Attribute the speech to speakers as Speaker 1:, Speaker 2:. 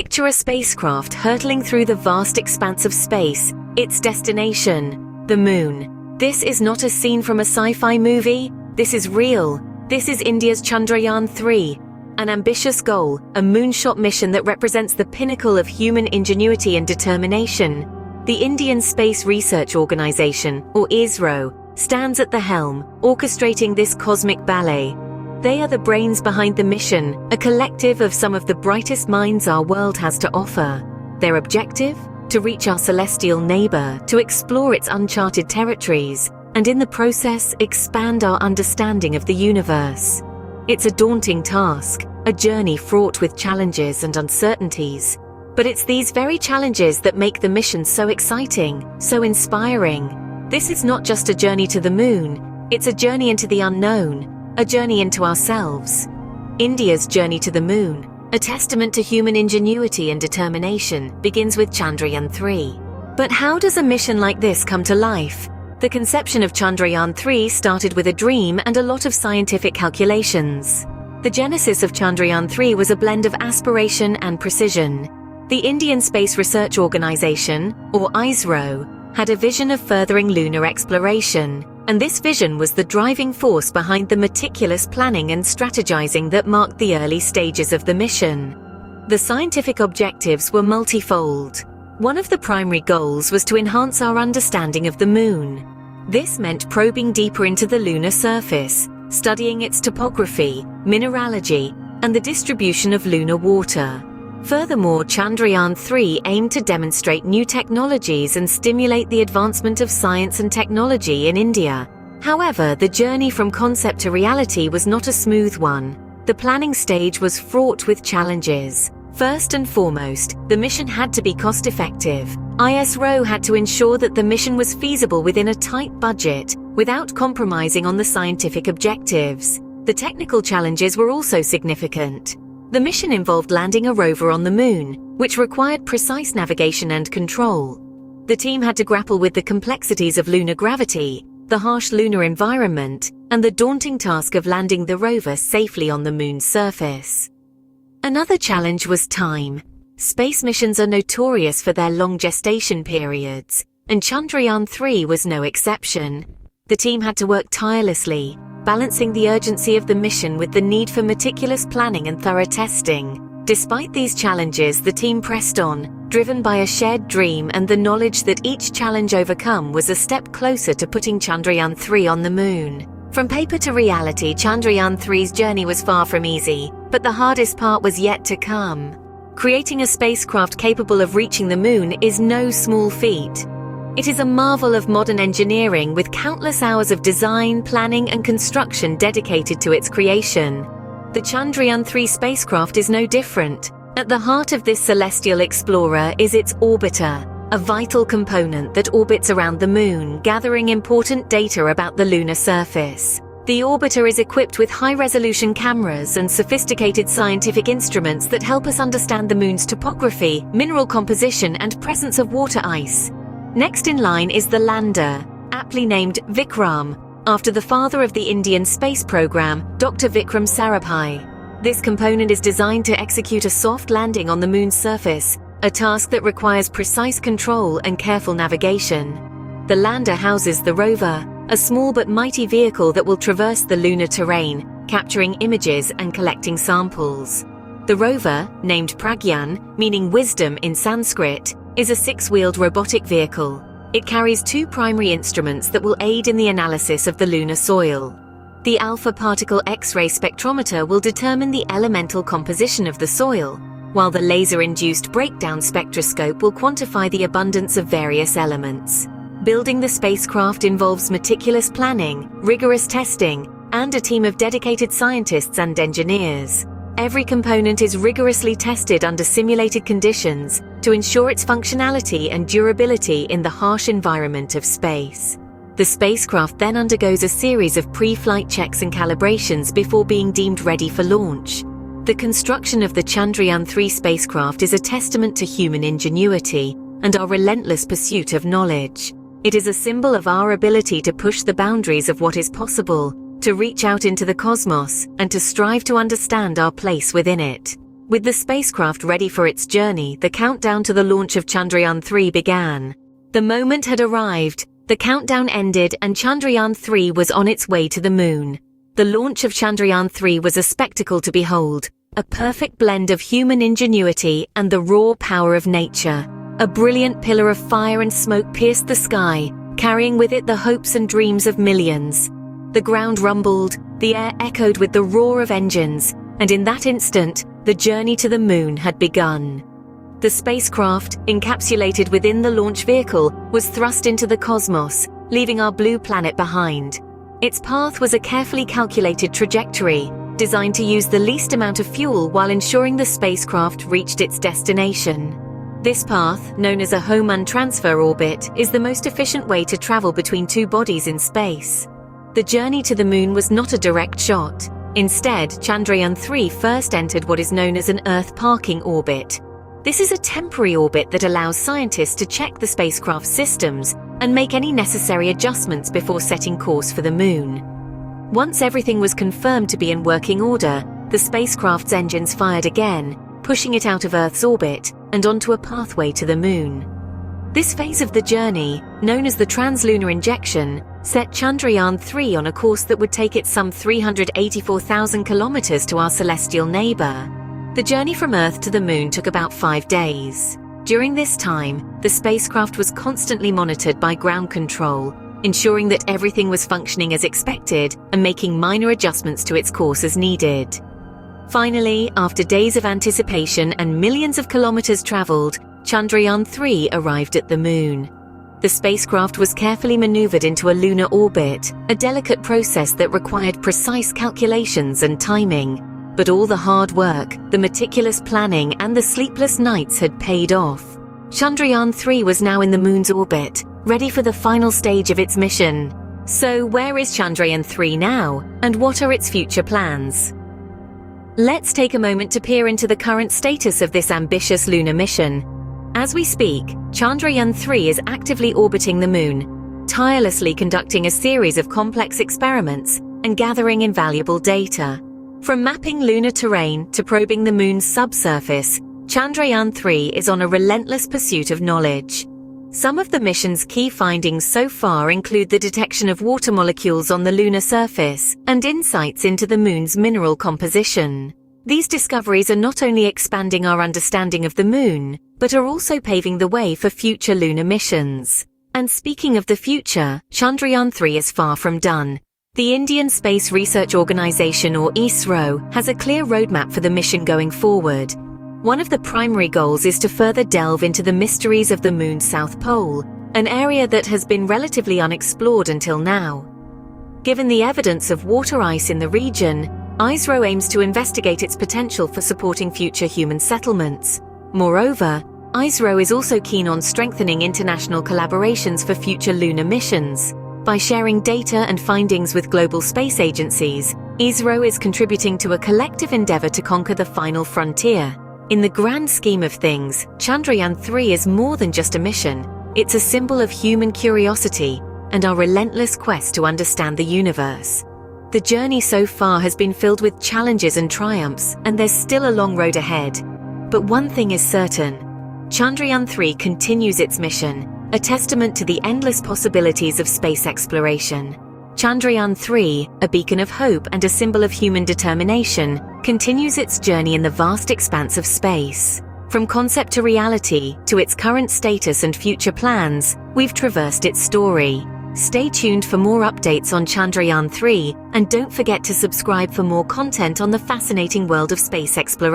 Speaker 1: Picture a spacecraft hurtling through the vast expanse of space, its destination, the Moon. This is not a scene from a sci-fi movie, this is real. This is India's Chandrayaan 3, an ambitious goal, a moonshot mission that represents the pinnacle of human ingenuity and determination. The Indian Space Research Organisation, or ISRO, stands at the helm, orchestrating this cosmic ballet. They are the brains behind the mission, a collective of some of the brightest minds our world has to offer. Their objective? To reach our celestial neighbour, to explore its uncharted territories, and in the process expand our understanding of the universe. It's a daunting task, a journey fraught with challenges and uncertainties. But it's these very challenges that make the mission so exciting, so inspiring. This is not just a journey to the Moon, it's a journey into the unknown, a journey into ourselves. India's journey to the Moon, a testament to human ingenuity and determination, begins with Chandrayaan 3. But how does a mission like this come to life? The conception of Chandrayaan 3 started with a dream and a lot of scientific calculations. The genesis of Chandrayaan 3 was a blend of aspiration and precision. The Indian Space Research Organisation, or ISRO, had a vision of furthering lunar exploration, and this vision was the driving force behind the meticulous planning and strategizing that marked the early stages of the mission. The scientific objectives were multifold. One of the primary goals was to enhance our understanding of the Moon. This meant probing deeper into the lunar surface, studying its topography, mineralogy, and the distribution of lunar water. Furthermore, Chandrayaan 3 aimed to demonstrate new technologies and stimulate the advancement of science and technology in India. However, the journey from concept to reality was not a smooth one. The planning stage was fraught with challenges. First and foremost, the mission had to be cost-effective. ISRO had to ensure that the mission was feasible within a tight budget, without compromising on the scientific objectives. The technical challenges were also significant. The mission involved landing a rover on the Moon, which required precise navigation and control. The team had to grapple with the complexities of lunar gravity, the harsh lunar environment, and the daunting task of landing the rover safely on the Moon's surface. Another challenge was time. Space missions are notorious for their long gestation periods, and Chandrayaan 3 was no exception. The team had to work tirelessly, balancing the urgency of the mission with the need for meticulous planning and thorough testing. Despite these challenges, the team pressed on, driven by a shared dream and the knowledge that each challenge overcome was a step closer to putting Chandrayaan 3 on the Moon. From paper to reality, Chandrayaan 3's journey was far from easy, but the hardest part was yet to come. Creating a spacecraft capable of reaching the Moon is no small feat. It is a marvel of modern engineering with countless hours of design, planning, and construction dedicated to its creation. The Chandrayaan 3 spacecraft is no different. At the heart of this celestial explorer is its orbiter, a vital component that orbits around the Moon, gathering important data about the lunar surface. The orbiter is equipped with high-resolution cameras and sophisticated scientific instruments that help us understand the Moon's topography, mineral composition, and presence of water ice. Next in line is the lander, aptly named Vikram, after the father of the Indian space program, Dr. Vikram Sarabhai. This component is designed to execute a soft landing on the Moon's surface, a task that requires precise control and careful navigation. The lander houses the rover, a small but mighty vehicle that will traverse the lunar terrain, capturing images and collecting samples. The rover, named Pragyan, meaning wisdom in Sanskrit, is a six-wheeled robotic vehicle. It carries two primary instruments that will aid in the analysis of the lunar soil. The alpha particle X-ray spectrometer will determine the elemental composition of the soil, while the laser-induced breakdown spectroscope will quantify the abundance of various elements. Building the spacecraft involves meticulous planning, rigorous testing, and a team of dedicated scientists and engineers. Every component is rigorously tested under simulated conditions to ensure its functionality and durability in the harsh environment of space. The spacecraft then undergoes a series of pre-flight checks and calibrations before being deemed ready for launch. The construction of the Chandrayaan 3 spacecraft is a testament to human ingenuity and our relentless pursuit of knowledge. It is a symbol of our ability to push the boundaries of what is possible, to reach out into the cosmos, and to strive to understand our place within it. With the spacecraft ready for its journey, the countdown to the launch of Chandrayaan 3 began. The moment had arrived, the countdown ended, and Chandrayaan 3 was on its way to the moon. The launch of Chandrayaan 3 was a spectacle to behold, a perfect blend of human ingenuity and the raw power of nature. A brilliant pillar of fire and smoke pierced the sky, carrying with it the hopes and dreams of millions. The ground rumbled, the air echoed with the roar of engines, and in that instant, the journey to the moon had begun. The spacecraft, encapsulated within the launch vehicle, was thrust into the cosmos, leaving our blue planet behind. Its path was a carefully calculated trajectory, designed to use the least amount of fuel while ensuring the spacecraft reached its destination. This path, known as a Hohmann transfer orbit, is the most efficient way to travel between two bodies in space. The journey to the moon was not a direct shot. Instead, Chandrayaan 3 first entered what is known as an Earth parking orbit. This is a temporary orbit that allows scientists to check the spacecraft's systems and make any necessary adjustments before setting course for the moon. Once everything was confirmed to be in working order, the spacecraft's engines fired again, pushing it out of Earth's orbit and onto a pathway to the moon. This phase of the journey, known as the translunar injection, set Chandrayaan 3 on a course that would take it some 384,000 kilometers to our celestial neighbor. The journey from Earth to the moon took about 5 days. During this time, the spacecraft was constantly monitored by ground control, ensuring that everything was functioning as expected and making minor adjustments to its course as needed. Finally, after days of anticipation and millions of kilometers traveled, Chandrayaan 3 arrived at the moon. The spacecraft was carefully maneuvered into a lunar orbit, a delicate process that required precise calculations and timing. But all the hard work, the meticulous planning, and the sleepless nights had paid off. Chandrayaan 3 was now in the moon's orbit, ready for the final stage of its mission. So where is Chandrayaan 3 now, and what are its future plans? Let's take a moment to peer into the current status of this ambitious lunar mission. As we speak, Chandrayaan 3 is actively orbiting the moon, tirelessly conducting a series of complex experiments and gathering invaluable data. From mapping lunar terrain to probing the moon's subsurface, Chandrayaan 3 is on a relentless pursuit of knowledge. Some of the mission's key findings so far include the detection of water molecules on the lunar surface and insights into the moon's mineral composition. These discoveries are not only expanding our understanding of the moon, but are also paving the way for future lunar missions. And speaking of the future, Chandrayaan 3 is far from done. The Indian Space Research Organisation, or ISRO, has a clear roadmap for the mission going forward. One of the primary goals is to further delve into the mysteries of the moon's south pole, an area that has been relatively unexplored until now. Given the evidence of water ice in the region, ISRO aims to investigate its potential for supporting future human settlements. Moreover, ISRO is also keen on strengthening international collaborations for future lunar missions. By sharing data and findings with global space agencies, ISRO is contributing to a collective endeavor to conquer the final frontier. In the grand scheme of things, Chandrayaan 3 is more than just a mission. It's a symbol of human curiosity and our relentless quest to understand the universe. The journey so far has been filled with challenges and triumphs, and there's still a long road ahead. But one thing is certain: Chandrayaan 3 continues its mission, a testament to the endless possibilities of space exploration. Chandrayaan 3, a beacon of hope and a symbol of human determination, continues its journey in the vast expanse of space. From concept to reality, to its current status and future plans, we've traversed its story. Stay tuned for more updates on Chandrayaan 3, and don't forget to subscribe for more content on the fascinating world of space exploration.